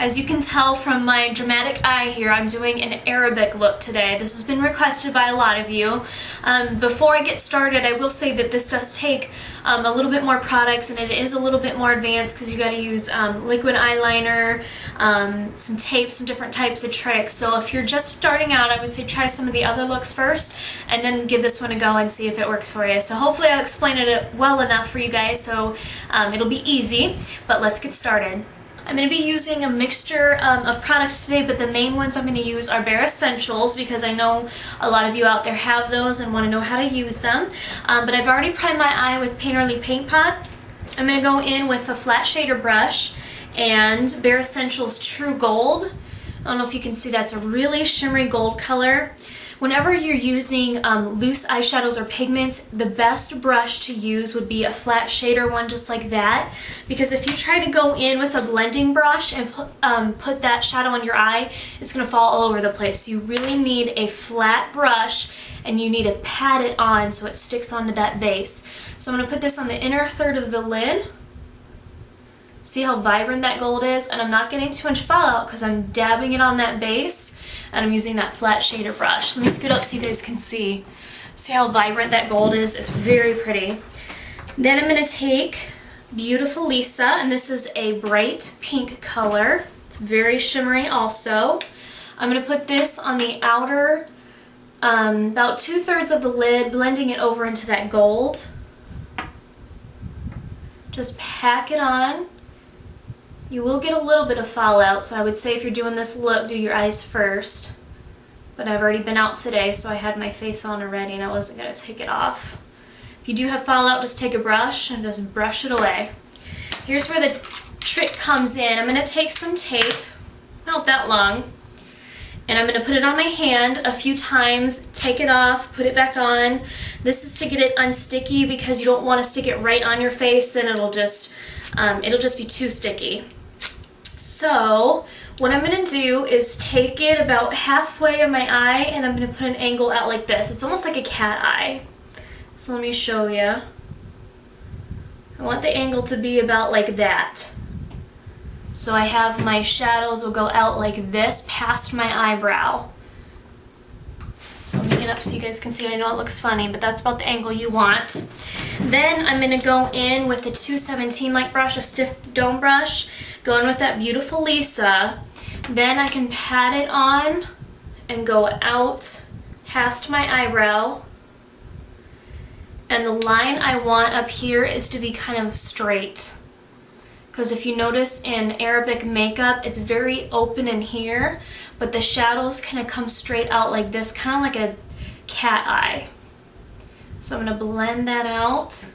As you can tell from my dramatic eye here, I'm doing an Arabic look today. This has been requested by a lot of you. Before I get started, I will say that this does take a little bit more products, and it is a little bit more advanced because you got to use liquid eyeliner, some tape, some different types of tricks. So if you're just starting out, I would say try some of the other looks first and then give this one a go and see if it works for you. So hopefully I'll explain it well enough for you guys so it'll be easy, but let's get started. I'm going to be using a mixture of products today, but the main ones I'm going to use are Bare Essentials because I know a lot of you out there have those and want to know how to use them. But I've already primed my eye with Painterly Paint Pot. I'm going to go in with a flat shader brush and Bare Essentials True Gold. I don't know if you can see, that's a really shimmery gold color. Whenever you're using loose eyeshadows or pigments, the best brush to use would be a flat shader one just like that, because if you try to go in with a blending brush and put that shadow on your eye, it's going to fall all over the place. You really need a flat brush and you need to pat it on so it sticks onto that base. So I'm going to put this on the inner third of the lid. See how vibrant that gold is? And I'm not getting too much fallout because I'm dabbing it on that base and I'm using that flat shader brush. Let me scoot up so you guys can see. See how vibrant that gold is? It's very pretty. Then I'm going to take Beautiful Lisa, and this is a bright pink color. It's very shimmery also. I'm going to put this on the outer, about 2/3 of the lid, blending it over into that gold. Just pack it on. You will get a little bit of fallout, so I would say if you're doing this look, do your eyes first. But I've already been out today, so I had my face on already and I wasn't going to take it off. If you do have fallout, just take a brush and just brush it away. Here's where the trick comes in. I'm going to take some tape, not that long, and I'm going to put it on my hand a few times, take it off, put it back on. This is to get it unsticky because you don't want to stick it right on your face, then it'll just be too sticky. So what I'm going to do is take it about halfway of my eye and I'm going to put an angle out like this. It's almost like a cat eye. So let me show you. I want the angle to be about like that. So I have my shadows will go out like this past my eyebrow. So let me get up so you guys can see. I know it looks funny, but that's about the angle you want. Then I'm going to go in with a 217 like brush, a stiff dome brush, go in with that Beautiful Lisa. Then I can pat it on and go out past my eyebrow. And the line I want up here is to be kind of straight. Because if you notice in Arabic makeup, it's very open in here, but the shadows kind of come straight out like this, kind of like a cat eye. So I'm going to blend that out.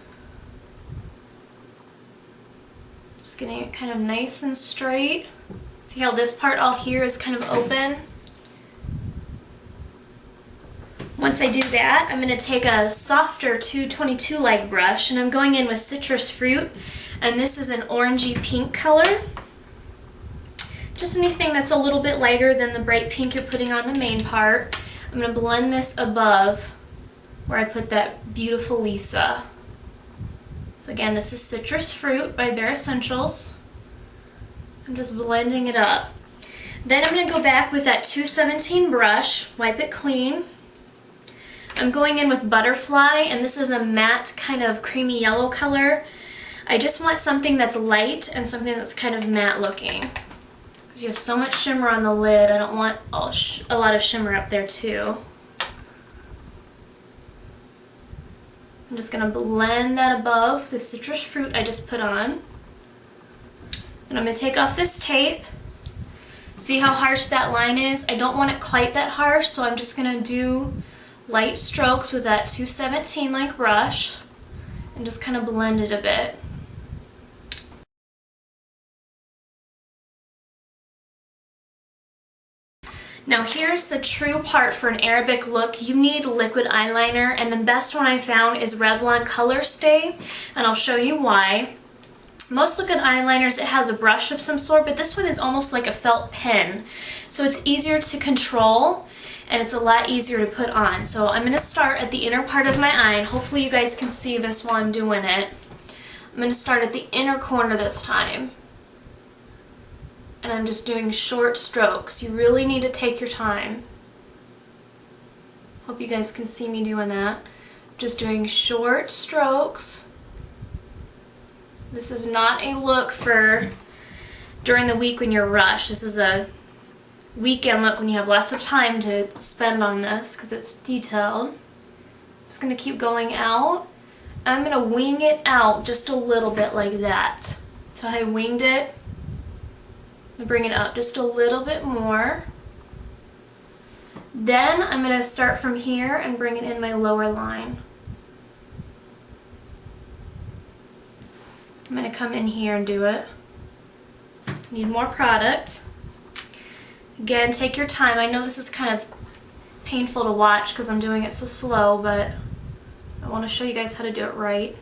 Just getting it kind of nice and straight. See how this part all here is kind of open? Once I do that, I'm going to take a softer 222 like brush, and I'm going in with Citrus Fruit, and this is an orangey pink color. Just anything that's a little bit lighter than the bright pink you're putting on the main part. I'm going to blend this above where I put that Beautiful Lisa. So again, this is Citrus Fruit by Bare Essentials. I'm just blending it up. Then I'm going to go back with that 217 brush, wipe it clean. I'm going in with Butterfly, and this is a matte kind of creamy yellow color. I just want something that's light and something that's kind of matte looking. Because you have so much shimmer on the lid, I don't want a lot of shimmer up there too. I'm just going to blend that above the Citrus Fruit I just put on. And I'm going to take off this tape. See how harsh that line is? I don't want it quite that harsh, so I'm just going to do light strokes with that 217 like brush and just kind of blend it a bit. Now here's the true part for an Arabic look. You need liquid eyeliner, and the best one I found is Revlon Color Stay, and I'll show you why. Most liquid eyeliners, it has a brush of some sort, but this one is almost like a felt pen. So it's easier to control and it's a lot easier to put on. So I'm going to start at the inner part of my eye, and hopefully you guys can see this while I'm doing it. I'm going to start at the inner corner this time. and I'm just doing short strokes. You really need to take your time. Hope you guys can see me doing that. Just doing short strokes. This is not a look for during the week when you're rushed. This is a weekend look when you have lots of time to spend on this because it's detailed. I'm just going to keep going out. I'm going to wing it out just a little bit like that. So I winged it. Bring it up just a little bit more. Then I'm going to start from here and bring it in my lower line. I'm going to come in here and do it. Need more product. Again, take your time. I know this is kind of painful to watch because I'm doing it so slow, but I want to show you guys how to do it right.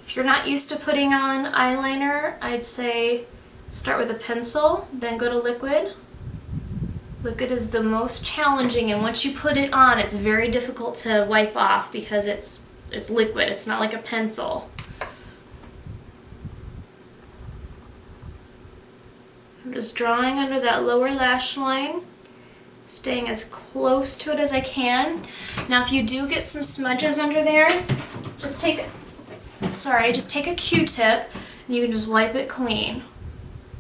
If you're not used to putting on eyeliner, I'd say start with a pencil, then go to liquid. Liquid is the most challenging, and once you put it on, it's very difficult to wipe off because it's liquid. It's not like a pencil. I'm just drawing under that lower lash line, staying as close to it as I can. Now if you do get some smudges under there, just take a Q-tip and you can just wipe it clean.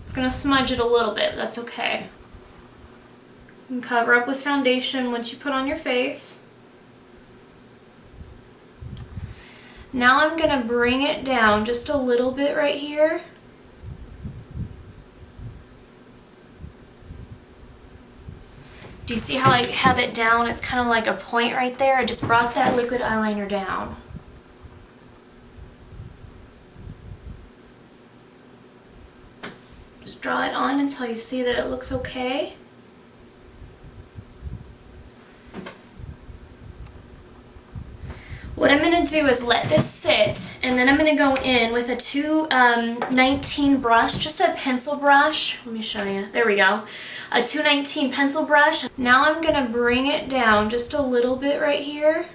It's going to smudge it a little bit, but that's okay. You can cover up with foundation once you put on your face. Now I'm going to bring it down just a little bit right here. Do you see how I have it down? It's kind of like a point right there. I just brought that liquid eyeliner down. Just draw it on until you see that it looks okay. What I'm going to do is let this sit, and then I'm going to go in with a 219 brush, just a pencil brush. Let me show you. There we go. A 219 pencil brush. Now I'm going to bring it down just a little bit right here.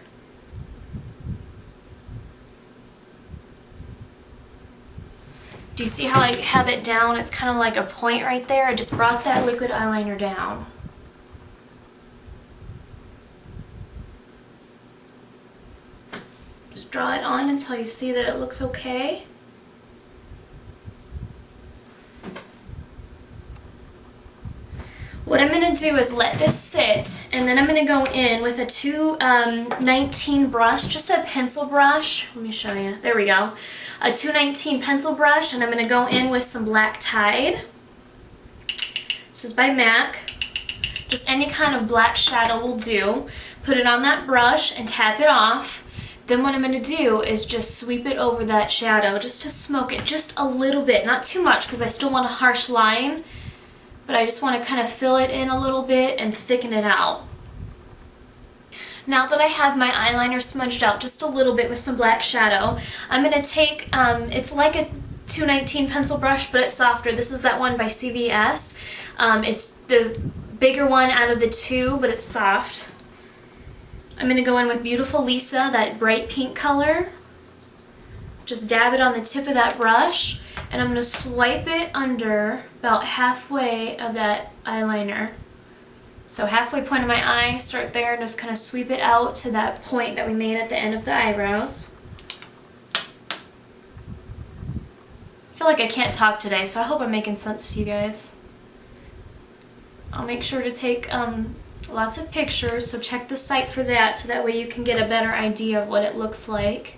Do you see how I have it down? It's kind of like a point right there. I just brought that liquid eyeliner down. Just draw it on until you see that it looks okay. What I'm going to do is let this sit, and then I'm going to go in with a 219 brush, just a pencil brush. Let me show you. There we go. A 219 pencil brush, and I'm going to go in with some Black Tide. This is by MAC. Just any kind of black shadow will do. Put it on that brush and tap it off. Then what I'm going to do is just sweep it over that shadow just to smoke it just a little bit. Not too much because I still want a harsh line, but I just want to kind of fill it in a little bit and thicken it out. Now that I have my eyeliner smudged out just a little bit with some black shadow, I'm going to take, it's like a 219 pencil brush, but it's softer. This is that one by CVS. It's the bigger one out of the two, but it's soft. I'm going to go in with Beautiful Lisa, that bright pink color. Just dab it on the tip of that brush, and I'm going to swipe it under about halfway of that eyeliner. So halfway point of my eye, start there, and just kind of sweep it out to that point that we made at the end of the eyebrows. I feel like I can't talk today, so I hope I'm making sense to you guys. I'll make sure to take lots of pictures, so check the site for that, so that way you can get a better idea of what it looks like.